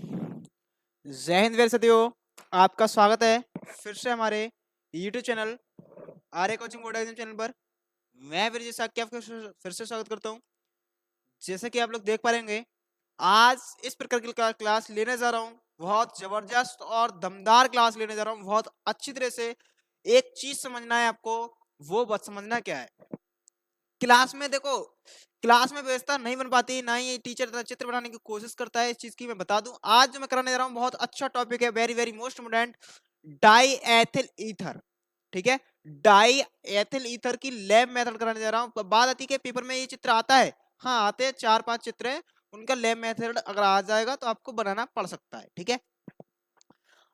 जय हिंद वीर सतियो। आपका स्वागत है फिर से हमारे YouTube चैनल आर्य कोचिंग बोर्ड एग्जाम चैनल पर। मैं वीर जी साक्य आपका फिर से स्वागत करता हूं। जैसे कि आप लोग देख पाएंगे, आज इस प्रकार की क्लास लेने जा रहा हूं। बहुत जबरदस्त और दमदार क्लास लेने जा रहा हूं। बहुत अच्छी तरह से एक चीज समझना है आपको। वो बात समझना क्या है, क्लास में देखो, क्लास में व्यवस्था नहीं बन पाती, ना ही टीचर चित्र बनाने की कोशिश करता है। इस चीज की मैं बता दूं, आज जो मैं कराने जा रहा हूं बहुत अच्छा टॉपिक है, very very most important, die ethyl ether. ठीक है, डाई एथिल ईथर की लैब मेथड कराने जा रहा हूं। बात आती है कि पेपर में ये चित्र आता है, हाँ आते हैं, 4-5 चित्र है, उनका लैब मेथड अगर आ जाएगा तो आपको बनाना पड़ सकता है। ठीक है,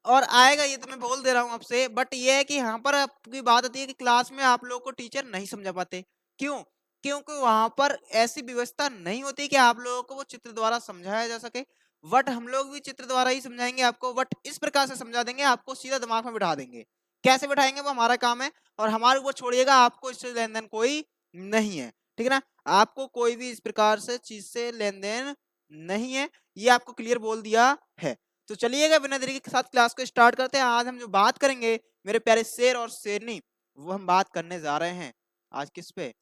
और आएगा ये तो मैं बोल दे रहा हूँ आपसे, बट ये है कि यहाँ पर आपकी बात आती है कि क्लास में आप लोगों को टीचर नहीं समझा पाते। क्यों? क्योंकि वहां पर ऐसी व्यवस्था नहीं होती कि आप लोगों को वो चित्र द्वारा समझाया जा सके। बट हम लोग भी चित्र द्वारा ही समझाएंगे आपको, बट इस प्रकार से समझा देंगे, आपको सीधा दिमाग में बिठा देंगे। कैसे बिठाएंगे वो हमारा काम है, और हमारे ऊपर छोड़िएगा, आपको इससे लेन देन कोई नहीं है। ठीक है ना, आपको कोई भी इस प्रकार से चीज से लेन देन नहीं है, ये आपको क्लियर बोल दिया है। तो चलिएगा बिना देरी के साथ क्लास को स्टार्ट करते हैं। आज हम जो बात करेंगे मेरे प्यारे शेर और शेरनी, वो हम बात करने जा रहे हैं आज किस पे,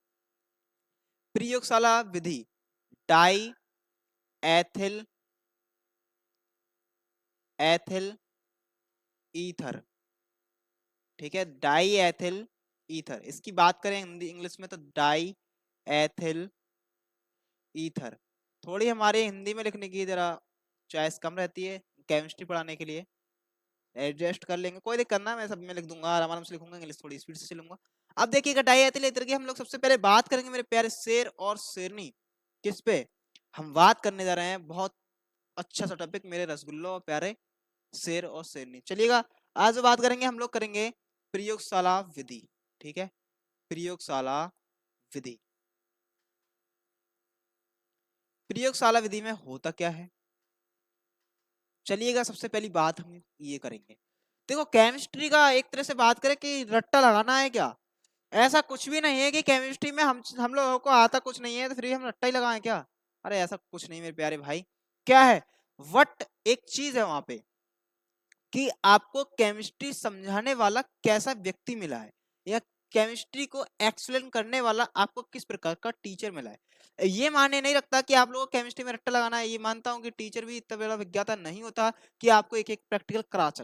प्रयोगशाला विधि, डाई एथिल एथिल ईथर। ठीक है, डाई एथिल ईथर, इसकी बात करें हिंदी इंग्लिश में तो डाई एथिल ईथर। थोड़ी हमारे हिंदी में लिखने की जरा चॉइस कम रहती है केमिस्ट्री पढ़ाने के लिए, एडजस्ट कर लेंगे, कोई दिक्कत ना, मैं सब में लिख दूंगा, आराम से लिखूंगा, इंग्लिश थोड़ी स्पीड से चलूंगा। अब देखिएगा, डाई एथिल ईथर की हम लोग सबसे पहले बात करेंगे मेरे प्यारे शेर और शेरनी। किस पे हम बात करने जा रहे हैं, बहुत अच्छा सा टॉपिक मेरे रसगुल्लो और प्यारे शेर और शेरनी। चलिएगा, आज जो बात करेंगे हम लोग करेंगे प्रयोगशाला विधि। ठीक है, प्रयोगशाला विधि। प्रयोगशाला विधि में होता क्या है, चलिएगा सबसे पहली बात हम ये करेंगे। देखो, केमिस्ट्री का एक तरह से बात करें कि रट्टा लगाना है क्या, ऐसा कुछ भी नहीं है कि केमिस्ट्री में हम लोगों को आता कुछ नहीं है तो फिर हम रट्टा ही लगाएं क्या। अरे ऐसा कुछ नहीं मेरे प्यारे भाई। क्या है, वट एक चीज है वहां पे कि आपको केमिस्ट्री समझाने वाला कैसा व्यक्ति मिला है, या केमिस्ट्री को एक्सप्लेन करने वाला आपको किस प्रकार का टीचर मिला है। ये माने नहीं रखता कि आप लोगों को केमिस्ट्री में रट्टा लगाना है। ये मानता हूँ कि टीचर भी इतना बड़ा विज्ञाता नहीं होता कि आपको एक एक प्रैक्टिकल करा सके।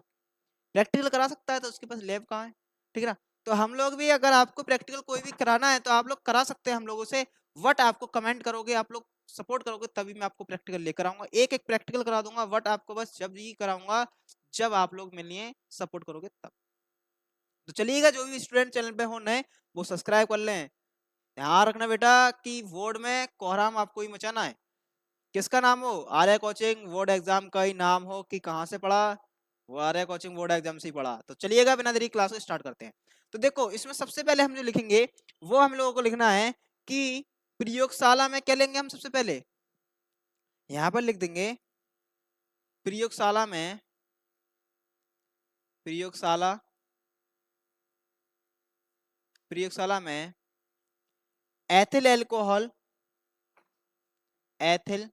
प्रैक्टिकल करा सकता है तो उसके पास लैब कहाँ है। ठीक है ना, तो हम लोग भी अगर आपको प्रैक्टिकल कोई भी कराना है तो आप लोग करा सकते हैं हम लोगों से। वट आपको कमेंट करोगे, आप लोग सपोर्ट करोगे, तभी मैं आपको प्रैक्टिकल लेकर आऊंगा, एक एक प्रैक्टिकल करा दूंगा। वट आपको बस जब ही कराऊंगा जब आप लोग मेरे लिए सपोर्ट करोगे तब। तो चलिएगा, जो भी स्टूडेंट चैनल पे हो नए, वो सब्सक्राइब कर लें। ध्यान रखना बेटा कि बोर्ड में कोहराम आपको ही मचाना है। किसका नाम हो, आर्य कोचिंग बोर्ड एग्जाम का ही नाम हो कि कहाँ से पढ़ा, वो आर्य कोचिंग बोर्ड एग्जाम से ही पढ़ा। तो चलिएगा बिना देरी क्लास को स्टार्ट करते हैं। तो देखो, इसमें सबसे पहले हम जो लिखेंगे वो हम लोगों को लिखना है कि प्रयोगशाला में क्या लेंगे हम सबसे पहले, यहाँ पर लिख देंगे प्रयोगशाला में, प्रयोगशाला प्रयोगशाला में ethyl alcohol, ethyl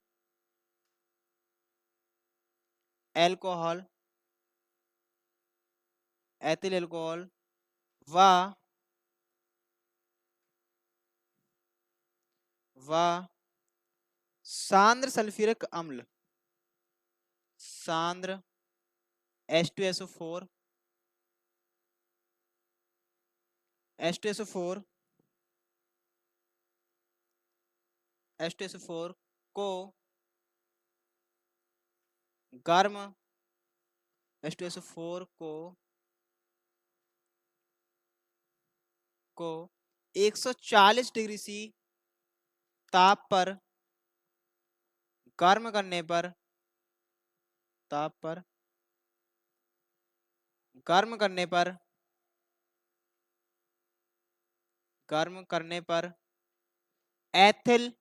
alcohol, ethyl alcohol व सांद्र सल्फ्यूरिक अम्ल, सांद्र H2SO4, H2SO4, H2SO4 को गर्म, H2SO4 को 140 डिग्री सी ताप पर गर्म करने पर, ताप पर गर्म करने पर, गर्म करने पर एथिल,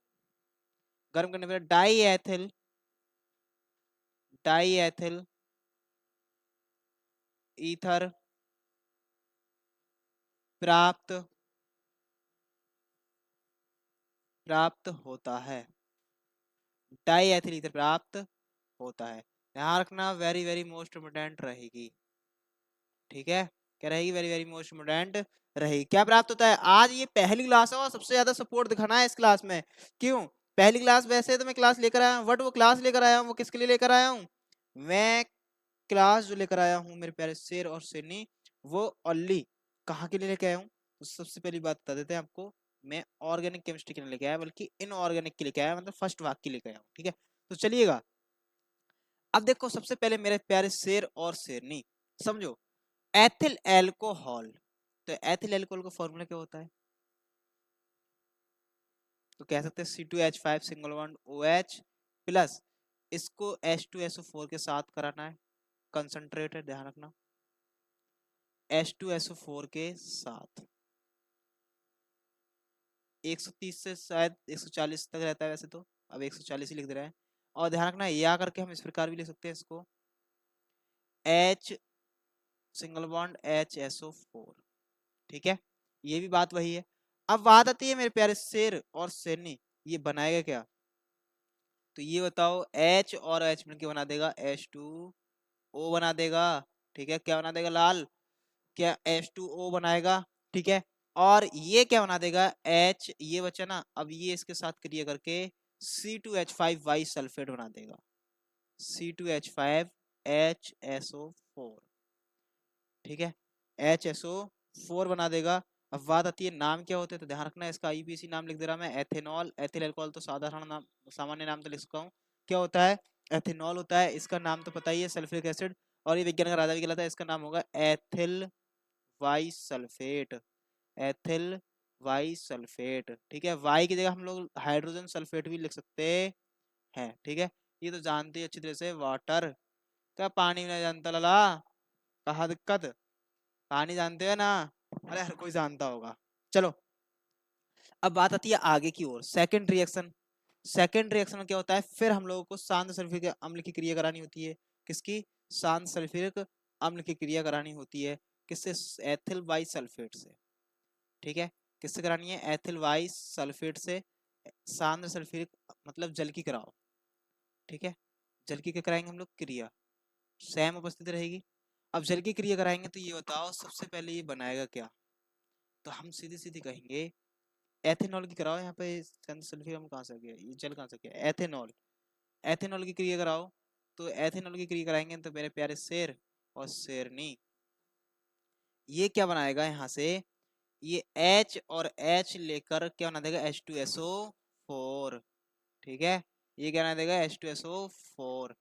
गर्म करने पर die ethyl, die ethyl ether प्राप्त प्राप्त होता है, डाई एथिल ईथर प्राप्त होता है। ध्यान रखना, वेरी वेरी मोस्ट इम्पोर्टेंट रहेगी। ठीक है, क्या रहेगी? वेरी वेरी मोस्ट इम्पोर्टेंट रहेगी। क्या प्राप्त होता है? आज ये पहली क्लास है और सबसे ज्यादा सपोर्ट दिखाना है इस क्लास में। क्यों? पहली क्लास, वैसे तो मैं क्लास लेकर आया हूँ, बट वो क्लास लेकर आया हूँ वो किसके लिए लेकर आया हूँ? मैं क्लास जो लेकर आया हूँ मेरे प्यारे शेर और शेरनी, वो ओनली कहाँ के लिए लेके आया हूँ? तो सबसे पहली बात बता देते हैं आपको, मैं ऑर्गेनिक केमिस्ट्री के लिए लेके आया, बल्कि इनऑर्गेनिक के लेके आया, मतलब फर्स्ट वाक के लेके आया हूँ। ठीक है, तो चलिएगा। अब देखो, सबसे पहले मेरे प्यारे शेर और शेरनी समझो, एथिल एल्कोहल। तो एथिल एल्कोहल का फॉर्मूला क्या होता है? तो कह सकते हैं C2H5 single bond OH plus, इसको H2SO4 के साथ कराना है, कंसंट्रेटेड, ध्यान रखना, H2SO4 के साथ। 130 से शायद 140 तक रहता है वैसे तो, अब 140 ही लिख दे रहे हैं। और ध्यान रखना, या करके हम इस प्रकार भी लिख सकते हैं इसको, H सिंगल बॉन्ड HSO4। ठीक है, ये भी बात वही है। अब बात आती है मेरे प्यारे शेर और शेरनी, ये बनाएगा क्या? तो ये बताओ, H और H मिलकर बना देगा H2O बना देगा। ठीक है, क्या बना देगा लाल? क्या H2O बनाएगा? ठीक है, और ये क्या बना देगा? H, ये बचा ना, अब ये इसके साथ क्रिया करके C2H5 सल्फेट बना देगा, C2H5HSO4। ठीक है, HSO4 बना देगा। अब बात आती है नाम क्या होते हैं, तो ध्यान रखना, इसका आईयूपीएसी नाम लिख दे रहा मैं, एथेनॉल। एथिल अल्कोहल तो साधारण नाम, सामान्य नाम तो लिख चुका हूँ। क्या होता है? एथेनॉल होता है। इसका नाम तो पता ही है, सल्फ्यूरिक एसिड। और ये विज्ञान का राजा भी कहलाता है, इसका नाम होगा ethyl Y sulphate. Ethyl Y sulphate. ठीक है, वाई की जगह हम लोग हाइड्रोजन सल्फेट भी लिख सकते हैं। ठीक है, ये तो जानते हैं अच्छी तरह से, वाटर। क्या पानी में नहीं जानता लला? कहा दिक्कत? पानी जानते हो ना? अरे हर कोई जानता होगा। चलो, अब बात आती है आगे की ओर, सेकंड रिएक्शन। सेकंड रिएक्शन में क्या होता है? फिर हम लोगों को शांत सल्फ्यूरिक अम्ल की क्रिया करानी होती है। किसकी? शांत सल्फ्यूरिक अम्ल की क्रिया करानी होती है। किससे? एथिल वाई सल्फेट से। ठीक है, किससे करानी है? एथिल वाई सल्फेट से। शांत सल्फ्यूरिक मतलब जल की कराओ। ठीक है, जल की क्या कराएंगे हम लोग? क्रिया सेम उपस्थित रहेगी। अब जल की क्रिया कराएंगे तो ये बताओ, सबसे पहले ये बनाएगा क्या? तो हम सीधी सीधी कहेंगे, एथेनॉल की कराओ। यहाँ पे सल्फ्यूरिक अम्ल कहाँ से आ गया? ये जल कहाँ से आ गया? एथेनॉल। एथेनॉल की क्रिया कराओ। तो एथेनॉल की क्रिया कराएंगे तो मेरे प्यारे शेर और शेरनी, ये क्या बनाएगा यहाँ से? ये H और H लेकर क्या बना देगा? H2SO4। ठीक है, ये क्या बना देगा? H2SO4।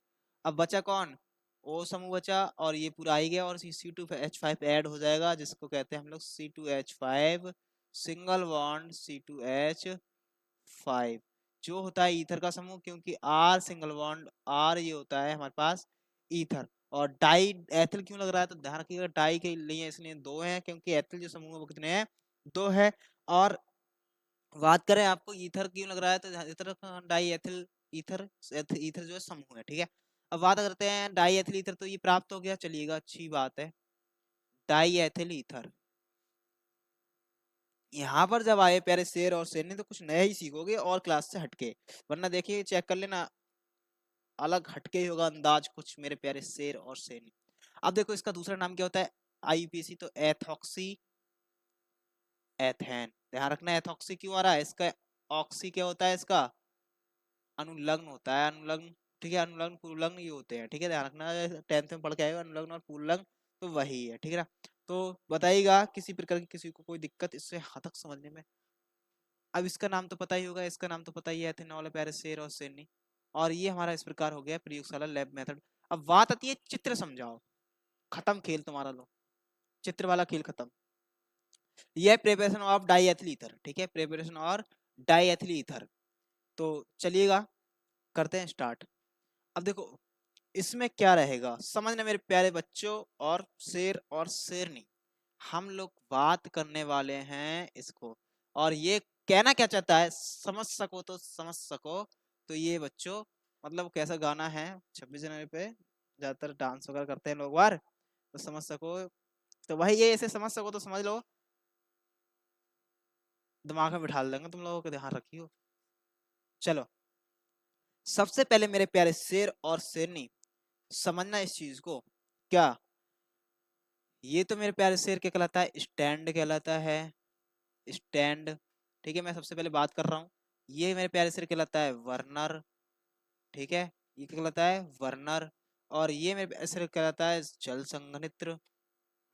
अब बचा कौन? O समूह बचा, और ये पूरा आ ही गया, और C2H5 ऐड हो जाएगा, जिसको कहते हैं हम लोग C2H5 सिंगल बॉन्ड C2H5, जो होता है ईथर का समूह, क्योंकि R सिंगल बॉन्ड R ये होता है हमारे पास ईथर। और डाई एथिल क्यों लग रहा है? तो ध्यान रखिएगा, डाई के लिए इसलिए दो हैं, क्योंकि एथिल जो समूह है वो कितने हैं? दो है। और बात करें आपको ईथर क्यों लग रहा है, तो ether die ethyl ether, ether जो है समूह है। ठीक है, अब बात करते हैं डाई एथिल ईथर, तो ये प्राप्त हो गया, चलिएगा अच्छी बात है। डाई एथिल ईथर, यहाँ पर जब आए प्यारे शेर और शेरनी, तो कुछ नया ही सीखोगे और क्लास से हटके, वरना देखिए चेक कर लेना, अलग हटके ही होगा अंदाज कुछ, मेरे प्यारे शेर और शेरनी। अब देखो, इसका दूसरा नाम क्या होता है? आईयूपीएसी, तो एथॉक्सी एथेन। ध्यान रखना, एथॉक्सी क्यों आ रहा है? इसका ऑक्सी क्या होता है? इसका अनुलग्न होता है, अनुलग्न। ठीक है, अनुलग्न पुरलग्न ये होते हैं। ठीक है, ध्यान रखना, 10th में पढ़ के आएगा अनुलग्न और पुरलग्न, तो वही है। ठीक है ना? तो बताइएगा किसी प्रकार की किसी को कोई दिक्कत इससे हद तक समझने में? अब इसका नाम तो पता ही होगा, इसका नाम तो पता ही है, एथेनॉल, पैराशेर और शेरनी। और ये हमारा इस प्रकार हो गया प्रयोगशाला लैब मेथड। अब बात आती है चित्र समझाओ। खत्म खेल तुम्हारा, लो चित्र वाला खेल खत्म। ये preparation of die ethyl ether. ठीक है, प्रिपरेशन और डाई एथिल ईथर। तो चलिएगा, करते हैं स्टार्ट। अब देखो, इसमें क्या रहेगा समझना मेरे प्यारे बच्चों और शेर और शेरनी, हम लोग बात करने वाले हैं इसको। और ये कहना क्या चाहता है, समझ सको तो समझ सको। तो ये बच्चों, मतलब कैसा गाना है, 26 जनवरी पे ज्यादातर डांस वगैरह करते हैं लोग बार, तो समझ सको, तो वही ये, ऐसे समझ सको तो समझ लो, दिमाग में बिठा देंगे तुम लोगों को, ध्यान रखियो। चलो, सबसे पहले मेरे प्यारे शेर और शेरनी, समझना इस चीज को। क्या ये तो मेरे प्यारे शेर क्या कहलाता है, स्टैंड कहलाता है, स्टैंड। ठीक है, मैं सबसे पहले बात कर रहा हूँ। ये मेरे प्यारे शेर कहलाता है वर्नर। ठीक है, ये क्या कहलाता है, वर्नर। और ये मेरे प्यारे शेर कहलाता है जल संघनित्र।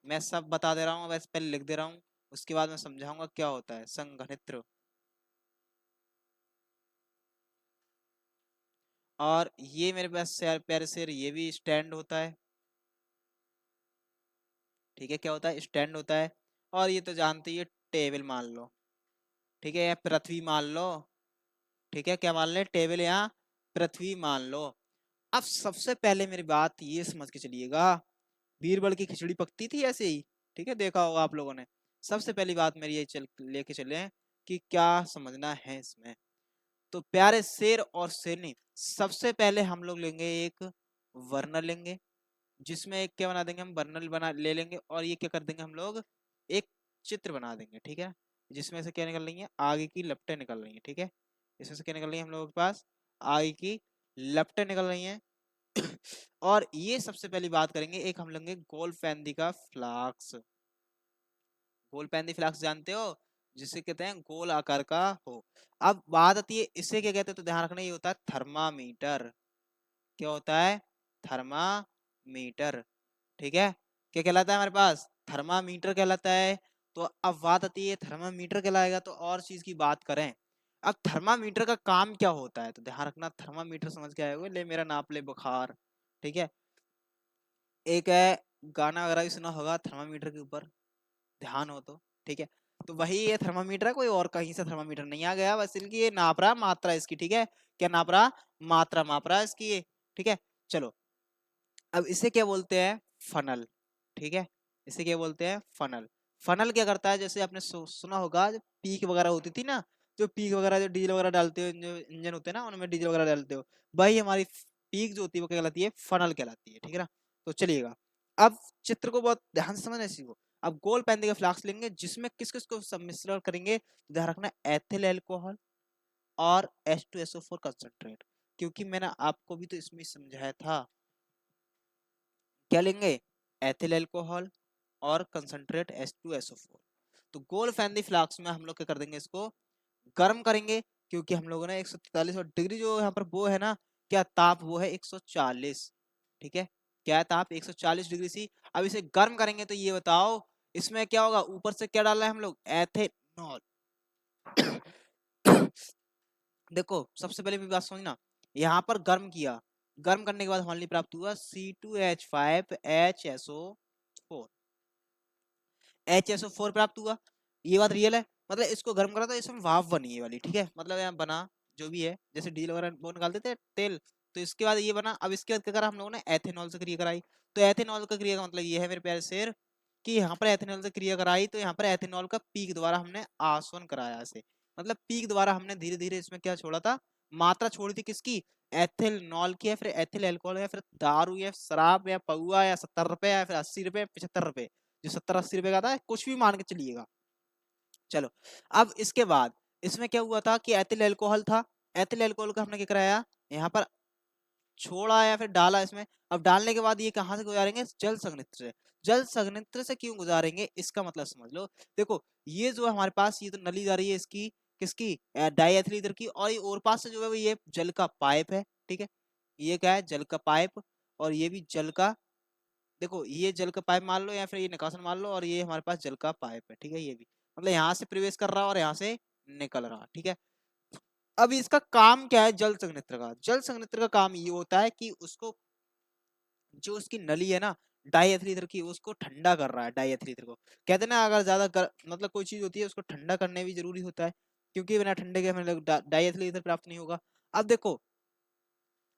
मैं सब बता दे रहा हूँ, वैसे पहले लिख दे रहा हूँ, उसके बाद मैं समझाऊंगा क्या होता है संघनित्र। और ये मेरे पास प्यारे शेर ये भी स्टैंड होता है। ठीक है, क्या होता है, स्टैंड होता है। और ये तो जानते ही है, टेबल मान लो। ठीक है, या पृथ्वी मान लो। ठीक है, क्या मान ले, टेबल या पृथ्वी मान लो। अब सबसे पहले मेरी बात ये समझ के चलिएगा, बीरबल की खिचड़ी पकती थी ऐसे ही। ठीक है, देखा होगा आप लोगों ने। सबसे पहली बात मेरी ये चल लेके चले कि क्या समझना है इसमें। तो प्यारे शेर और शेरनी, सबसे पहले हम लोग लेंगे एक वर्णन लेंगे, जिसमें एक क्या बना देंगे हम, वर्णन बना ले लेंगे। और ये क्या कर देंगे हम लोग, एक चित्र बना देंगे। ठीक है, जिसमें से क्या निकल रही है, आगे की लपटें निकल रही है। ठीक है, इसमें से क्या निकल रही है हम लोगों के पास, आगे की लपटें निकल रही हैं। और ये सबसे पहली बात करेंगे, एक हम लेंगे गोल फैंदी का फ्लाक्स। गोल फैंदी फ्लाक्स जानते हो, जिसे कहते हैं गोल आकार का हो। अब बात आती है इसे क्या कहते हैं, तो ध्यान रखना, ये होता है थर्मामीटर। क्या होता है, थर्मामीटर। ठीक है, क्या कहलाता है हमारे पास, थर्मामीटर कहलाता है। तो अब बात आती है थर्मामीटर कहलाएगा, तो और चीज की बात करें। अब थर्मामीटर का काम क्या होता है, तो ध्यान रखना, थर्मामीटर समझ के आए हुए, ले मेरा नाप ले बुखार। ठीक है, एक है गाना वगैरह भी सुना होगा थर्मामीटर के ऊपर, ध्यान हो तो। ठीक है, तो वही ये थर्मामीटर है, कोई और कहीं से थर्मामीटर नहीं आ गया, बस इनकी ये नाप रहा मात्रा इसकी। ठीक है, क्या नाप रहा, मात्रा माप रहा है इसकी ये। ठीक है, चलो, अब इसे क्या बोलते हैं, फनल। ठीक है, इसे क्या बोलते हैं, फनल। फनल क्या करता है, जैसे आपने सुना होगा, जो पीक वगैरह होती थी ना, जो पीक वगैरह, जो डीजल वगैरह डालते हो, जो इंजन होते हैं ना, उनमें डीजल वगैरह डालते हो, वही हमारी पीक जो होती है वो क्या कहलाती है, फनल कहलाती है। ठीक है ना, तो चलिएगा, अब चित्र को बहुत ध्यान से समझना सीखो। अब गोल पेन के फ्लास्क लेंगे, जिसमें किस किस को सम्मिश्रण करेंगे, तो ध्यान रखना, एथिल अल्कोहल और H2SO4 कंसंट्रेट। क्योंकि मैंने आपको भी तो इसमें समझाया था, क्या लेंगे, एथिल अल्कोहल और कंसंट्रेट H2SO4। तो गोल फैंदी फ्लास्क में हम लोग क्या कर देंगे, इसको गर्म करेंगे। क्योंकि हम लोगों ने 143 डिग्री जो यहाँ पर वो है ना, क्या ताप, वो है 140। ठीक है, क्या है ताप, 140 डिग्री सी। अब इसे गर्म करेंगे, तो ये बताओ इसमें क्या होगा, ऊपर से क्या डालना है हम लोग, एथेनॉल। देखो, सबसे पहले भी बात समझना, यहाँ पर गर्म किया, गर्म करने के बाद हमारे लिए प्राप्त हुआ C2H5HSO4। HSO4 प्राप्त हुआ, ये बात रियल है। मतलब इसको गर्म करा तो इसमें भाप बनी है वाली। ठीक है, मतलब यहाँ बना जो भी है, जैसे डीजल वगैरह वो निकाल देते हैं तेल, तो इसके बाद ये बना। अब इसके बाद क्या करा हम लोगों ने, एथेनॉल से क्रिया कराई। तो एथेनॉल का क्रिया का मतलब ये है मेरे प्यारे शेर, कि यहाँ पर एथेनॉल से क्रिया कराई, तो यहाँ पर एथेनॉल का पीक द्वारा हमने आसवन कराया से, मतलब पीक द्वारा हमने धीरे धीरे इसमें क्या छोड़ा था, मात्रा छोड़ी थी किसकी, एथिलनॉल की, या फिर एथिल अल्कोहल, या फिर दारू, या शराब, या पौआ, या 70 रुपए, या फिर 80 रुपए, 75 रुपए, जो 70-80 रुपए का था, कुछ भी मान के चलिएगा। चलो, अब इसके बाद इसमें क्या हुआ था कि एथिल अल्कोहल था, एथिल अल्कोहल का हमने क्या कराया, यहाँ पर छोड़ा या फिर डाला इसमें। अब डालने के बाद ये कहाँ से गुजारेंगे, जल संघनित्र से। जल संघनित्र से क्यों गुजारेंगे, इसका मतलब समझ लो। देखो, ये जो है हमारे पास, ये तो नली जा रही है इसकी, किसकी, डाई एथिल ईथर की, और ये और पास से जो है वो ये जल का पाइप है। ठीक है, ये क्या है, जल का पाइप। और ये भी जल का, देखो ये जल का पाइप मान लो, या फिर ये निकासन मान लो, और ये हमारे पास जल का पाइप है। ठीक है, ये भी मतलब यहाँ से प्रवेश कर रहा और यहाँ से निकल रहा। ठीक है, अब इसका काम क्या है, जल संघनित्र का, जल संघनित्र का काम ये होता है कि उसको, जो उसकी नली है ना डाई एथिल ईथर की, उसको ठंडा कर रहा है। डाई एथिल ईथर को कहते हैं ना, अगर ज्यादा मतलब कोई चीज होती है उसको ठंडा करने भी जरूरी होता है, क्योंकि बिना ठंडे के हमें डाई एथिल ईथर प्राप्त नहीं होगा। अब देखो,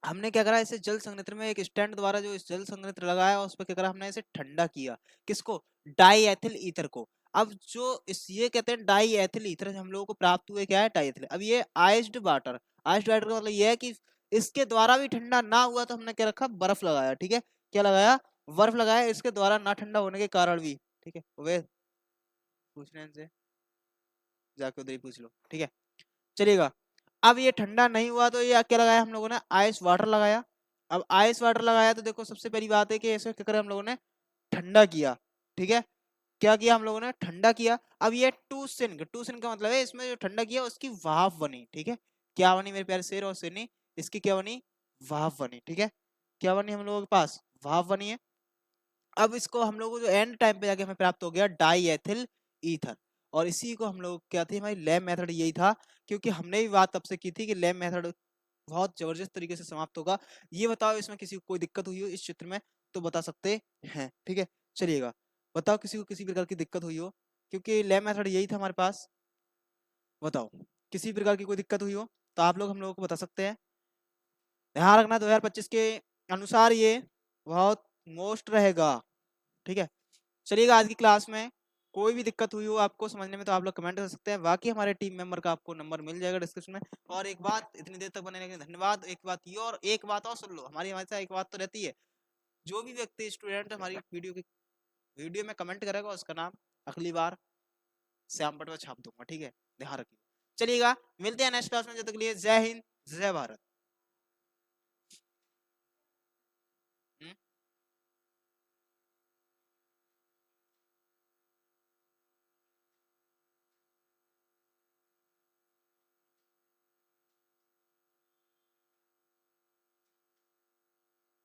हमने क्या करा, इसे जल संघनित्र में एक स्टैंड द्वारा जो इस जल संघनित्र लगाया, उस पर क्या करा, हमने इसे ठंडा किया, किसको, डाई एथिल ईथर को। अब जो इस ये कहते हैं डाई एथिल ईथर हम लोगों को प्राप्त हुए, क्या है, डाई एथिल। अब ये आइस्ड वाटर, आइस्ड वाटर का मतलब ये है कि इसके द्वारा भी ठंडा ना हुआ, तो हमने क्या रखा, बर्फ लगाया। ठीक है, क्या लगाया, बर्फ लगाया, इसके द्वारा ना ठंडा होने के कारण भी। ठीक है, वे पूछने से जाके उधर ही पूछ लो। ठीक है, चलिएगा। अब ये ठंडा नहीं हुआ, तो ये क्या लगाया हम लोगों ने, आइस वाटर लगाया। अब आइस वाटर लगाया तो देखो सबसे पहली बात है कि इसे क्या करें हम लोगों ने, ठंडा किया। ठीक है, क्या किया हम लोगों ने, ठंडा किया। अब ये टू सिन का मतलब है इसमें जो ठंडा किया उसकी वाफ बनी। ठीक है, क्या बनी मेरे प्यारे शेर और शेरनी, इसकी क्या बनी, वाफ बनी। ठीक है, क्या बनी हम लोगों के पास, वाफ बनी है। अब इसको हम लोगों को जो एंड टाइम पे जाके हमें प्राप्त हो गया डाई एथिल ईथर, और इसी को हम लोग क्या थी हमारी लैब मेथड यही था, क्योंकि हमने भी बात तब से की थी कि लैब मेथड बहुत जबरदस्त तरीके से समाप्त होगा। ये बताओ इसमें किसी को कोई दिक्कत हुई हो इस चित्र में तो बता सकते हैं। ठीक है, चलिएगा, बताओ किसी को किसी प्रकार की दिक्कत हुई हो, क्योंकि लैब मेथड यही था हमारे पास। बताओ किसी प्रकार की कोई दिक्कत हुई हो तो आप लोग हम लोगों को बता सकते हैं। ध्यान रखना 2025 के अनुसार ये बहुत मोस्ट रहेगा। ठीक है, चलिएगा, आज की क्लास में कोई भी दिक्कत हुई हो आपको समझने में तो आप लोग कमेंट कर सकते हैं, बाकी हमारे टीम मेंबर का आपको नंबर मिल जाएगा डिस्क्रिप्शन में। और एक बात, इतनी देर तक बने रहने के लिए धन्यवाद। एक बात ये और एक बात और सुन लो, हमारी हमेशा एक बात तो रहती है, जो भी व्यक्ति स्टूडेंट हमारी वीडियो में कमेंट करेगा उसका नाम अगली बार श्याम पट में छाप दूंगा। ठीक है, ध्यान रखिए। चलिएगा, मिलते हैं नेक्स्ट क्लास में, जब तक के लिए जय हिंद, जय भारत।